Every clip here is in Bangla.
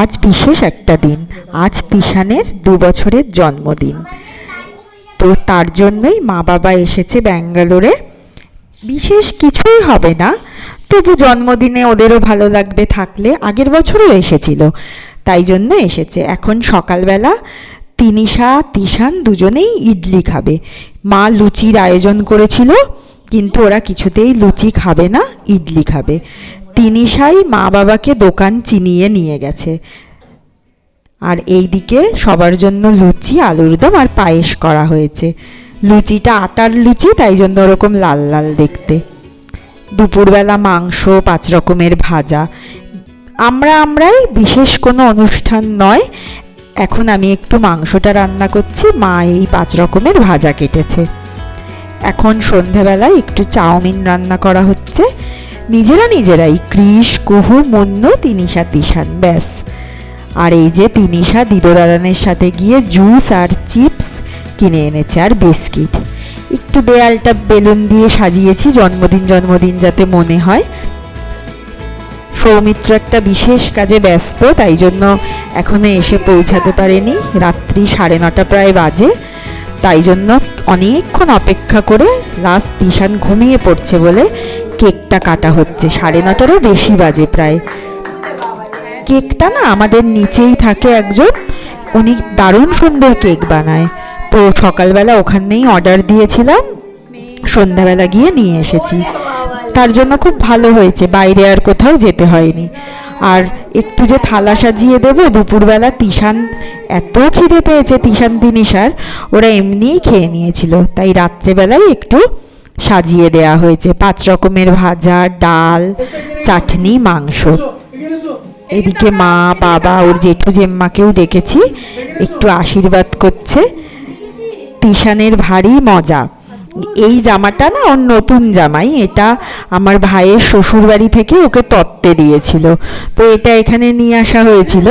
আজ বিশেষ একটা দিন। আজ তিশানের 2 বছরের জন্মদিন। তো তার জন্যই মা বাবা এসেছে ব্যাঙ্গালোরে। বিশেষ কিছুই হবে না, তবু জন্মদিনে ওদেরও ভালো লাগবে থাকলে। আগের বছরও এসেছিল, তাই জন্য এসেছে। এখন সকালবেলা তিনিশা তিশান দুজনেই ইডলি খাবে। মা লুচির আয়োজন করেছিল, কিন্তু ওরা কিছুতেই লুচি খাবে না, ইডলি খাবে। তিনিশাই মা বাবাকে দোকান চিনিয়ে নিয়ে গেছে। আর এইদিকে সবার জন্য লুচি, আলুর দম আর পায়েস করা হয়েছে। লুচিটা আটার লুচি, তাই জন্য ওরকম লাল লাল দেখতে। দুপুরবেলা মাংস, 5 রকমের ভাজা। আমরাই, বিশেষ কোনো অনুষ্ঠান নয়। এখন আমি একটু মাংসটা রান্না করছি, মা এই 5 রকমের ভাজা কেটেছে। এখন সন্ধেবেলায় একটু চাউমিন রান্না করা হচ্ছে। নিজেরাই, কৃষ, কুহু, মুন্নু, তিনিশা, তিশান, ব্যাস। আর এই যে তিনিশা দিদোদাদানের সাথে গিয়ে জুস আর চিপস কিনে এনেছে, আর বিস্কিট। একটু দেয়ালটা বেলুন দিয়ে সাজিয়েছি, জন্মদিন যাতে মনে হয়। সৌমিত্র একটা বিশেষ কাজে ব্যস্ত, তাই জন্য এখনো এসে পৌঁছাতে পারেনি। রাত্রি 9:30 প্রায় বাজে, তাই জন্য অনেকক্ষণ অপেক্ষা করে লাস্ট তিশান ঘুমিয়ে পড়ছে বলে কেকটা কাটা হচ্ছে। 9:30-ও বেশি বাজে প্রায়। কেকটা না আমাদের নিচেই থাকে একজন, উনি দারুণ সুন্দর কেক বানায়। তো সকালবেলা ওখানেই অর্ডার দিয়েছিলাম, সন্ধ্যাবেলা গিয়ে নিয়ে এসেছি। তার জন্য খুব ভালো হয়েছে, বাইরে আর কোথাও যেতে হয়নি। আর একটু যে থালা সাজিয়ে দেবো, দুপুরবেলা তিশান এত খিদে পেয়েছে, তিশান তিনিশার, ওরা এমনিই খেয়ে নিয়েছিল। তাই রাত্রেবেলায় একটু সাজিয়ে দেয়া হয়েছে। 5 রকমের ভাজা, ডাল, চাটনি, মাংস। এদিকে মা বাবা, ওর জেঠু জেম্মাকেও ডেকেছি, একটু আশীর্বাদ করছে। তিশানের ভারী মজা। এই জামাটা না ওর নতুন জামাই, এটা আমার ভাইয়ের শ্বশুরবাড়ি থেকে ওকে তত্ত্বে দিয়েছিল, তো এটা এখানে নিয়ে আসা হয়েছিল।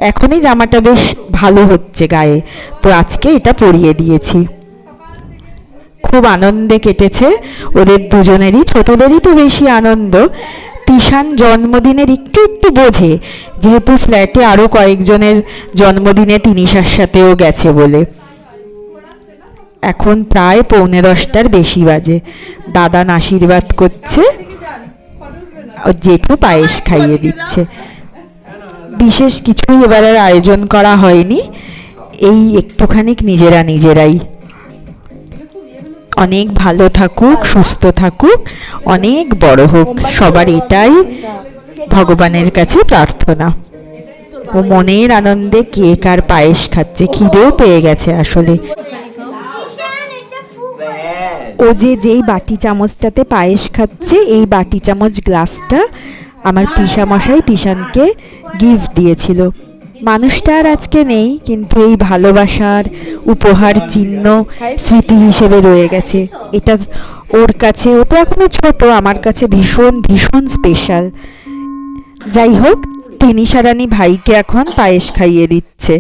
এখনই জামাটা বেশ ভালো হচ্ছে গায়ে, তো আজকে এটা পরিয়ে দিয়েছি। খুব আনন্দে কেটেছে ওদের দুজনেরই, ছোটদেরই তো বেশি আনন্দ। তিশান জন্মদিনের একটু বোঝে, যেহেতু ফ্ল্যাটে আরও কয়েকজনের জন্মদিনে তিনিশার সাথেও গেছে বলে। এখন প্রায় 9:45-র বেশি বাজে। দাদান আশীর্বাদ করছে, জেঠু পায়েস খাইয়ে দিচ্ছে। বিশেষ কিছুই এবার আর আয়োজন করা হয়নি, এই একটুখানি নিজেরাই। অনেক ভালো থাকুক, সুস্থ থাকুক, অনেক বড় হোক, সবার এটাই ভগবানের কাছে প্রার্থনা। ও মনের আনন্দে কেক আর পায়েস খাচ্ছে, খিদেও পেয়ে গেছে আসলে। ও যেই বাটি চামচটাতে পায়েস খাচ্ছে, এই বাটি চামচ গ্লাসটা আমার পিসামশাই তিশানকে গিফট দিয়েছিল। মানুষটা আর আজকে নেই, কিন্তু এই ভালোবাসার উপহার চিহ্ন স্মৃতি হিসেবে রয়ে গেছে। এটা ওর কাছে, ও তো এখনো ছোট, আমার কাছে ভীষণ স্পেশাল। যাই হোক, তিনিশা রানী ভাইকে এখন পায়েস খাইয়ে দিচ্ছে।